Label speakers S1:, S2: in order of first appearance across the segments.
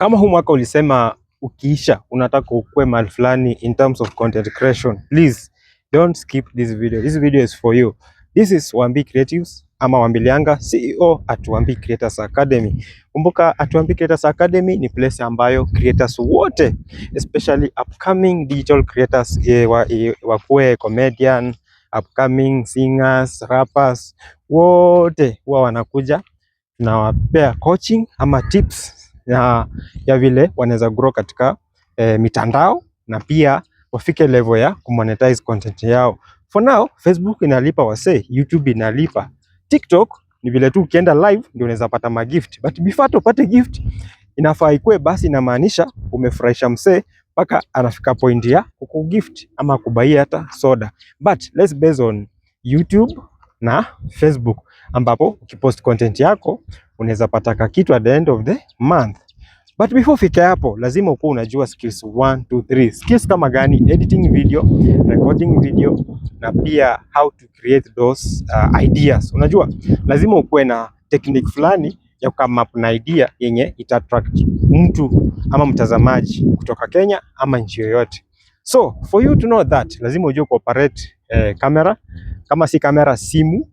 S1: Kama huu mwaka ulisema ukiisha unataka ukue mahali fulani in terms of content creation, please don't skip this video. This video is for you. This is Wambi Creatives ama Wambilianga, CEO at Wambi Creators Academy. Kumbuka at Wambi Creators Academy ni place ambayo creators wote, especially upcoming digital creators, wakue comedian, upcoming singers, rappers, wote huwa wanakuja na wapea coaching ama tips ya vile wanaweza grow katika mitandao na pia wafike level ya kumonetize content yao. For now, Facebook inalipa wase, YouTube inalipa. TikTok ni vile tu ukienda live ndio unaweza pata magift. But before upate gift, inafaa ikue basi inamaanisha umefurahisha msee mpaka anafika point ya kukugift ama kubaia hata soda. But let's base on YouTube na Facebook, ambapo ukipost content yako unaweza pata kitu at the end of the month. But before fika hapo, lazima ukuwe unajua skills 1, 2, 3. Skills kama gani? Editing video, recording video, na pia how to create those ideas. Unajua, lazima ukuwe na technique fulani ya come up na idea yenye ita attract mtu ama mtazamaji kutoka Kenya ama nchi yoyote. So, for you to know that, lazima ujue kuoperate camera. Kama si kamera, simu.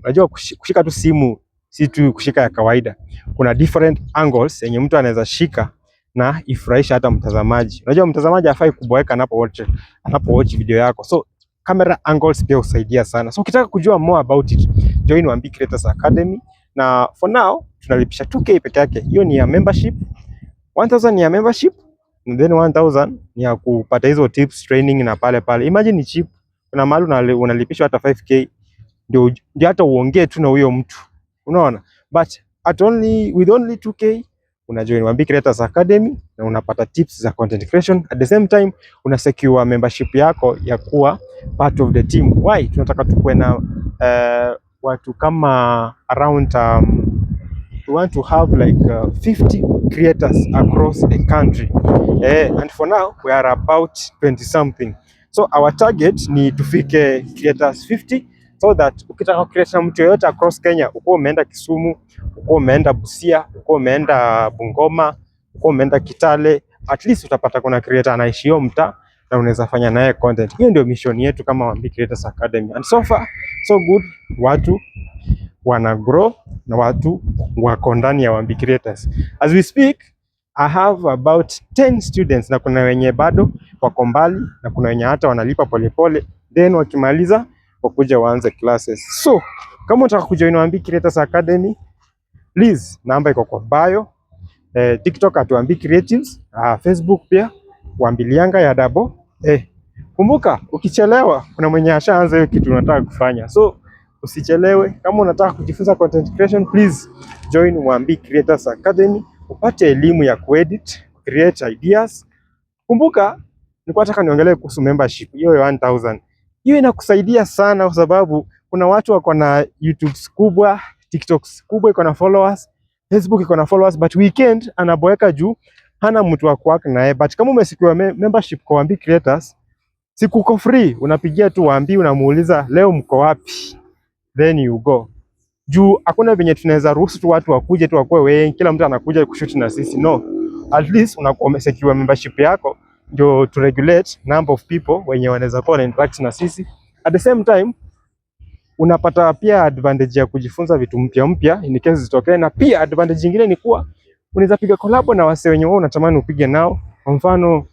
S1: Unajua kushika tu simu si tu kushika ya kawaida. Kuna different angles yenye mtu anaweza shika na ifurahisha hata mtazamaji. Unajua mtazamaji hafai kuboeka anapo watch video yako. So camera angles pia husaidia sana. So ukitaka kujua more about it, join Wambi Creators Academy. Na for now tunalipisha 2K peke yake. Hiyo ni ya membership. 1000 ni ya membership, and then 1000 ni ya kupata hizo tips, training na pale. Imagine ni cheap. Kuna mahali unalipishwa hata 5K ndio hata uongee tu na huyo mtu. Unaona? But with only 2K unajoin Wambi Creators Academy na unapata tips za content creation. At the same time una secure membership yako ya kuwa part of the team. Why? Tunataka tukue na watu kama around we want to have like 50 creators across the country. And for now we are about 20 something. So our target ni tufike creators 50, so that ukitaka create na mtu yoyote across Kenya, uko umeenda Kisumu, uko umeenda Busia, uko umeenda Bungoma, uko umeenda Kitale, at least utapata kuna creator anaishi hiyo mtaa na unaweza fanya naye content. Hiyo ndio mission yetu kama Wambi Creators Academy. And so far so good. Watu wana grow na watu wako ndani ya Wambi Creators. As we speak, I have about 10 students, na kuna wenye bado wako mbali na kuna wenye hata wanalipa polepole, then wakimaliza wakuja waanze classes. So kama unataka kujoin Wambi Creators Academy, please, namba iko kwa bio. TikTok at Wambi Creatives, Facebook pia Wambilianga ya double. Kumbuka ukichelewa kuna mwenye ashaanza hiyo kitu unataka kufanya. So usichelewe. Kama unataka kujifunza content creation, please join Wambi Creators Academy, upate elimu ya kuedit, create ideas. Kumbuka nilikuwa nataka niongelee kuhusu membership hiyo ya 1000. Hiyo inakusaidia sana kwa sababu kuna watu wako na YouTube kubwa, TikTok kubwa iko na followers, Facebook iko na followers, but weekend anaboeka juu hana mtu wa kuwork naye. But kama umesikiwa membership kwa Wambi Creators, siku uko free, unapigia tu Wambi, unamuuliza leo mko wapi, then you go. Juu hakuna venye tunaweza ruhusu tu watu wakuje tu wakue wengi, kila mtu anakuja kushoot na sisi. No, at least unakuwa umesecure membership yako ndio to regulate number of people wenye wanaweza kuwa na interact na sisi. At the same time unapata pia advantage ya kujifunza vitu mpya in case zitokee, na pia advantage nyingine ni kuwa unaweza piga collab na wase wenye wewe unatamani upige nao. Kwa mfano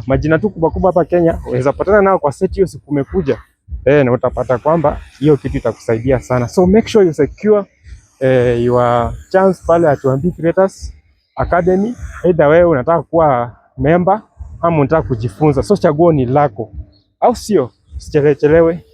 S1: majina tu kubwa hapa Kenya, unaweza patana nao kwa set hiyo siku umekuja, na utapata kwamba hiyo kitu itakusaidia sana. So make sure you secure your chance pale at Wambi Creators Academy. Either wewe unataka kuwa member ama unataka kujifunza, so chaguo ni lako, au sio? Usichelewe.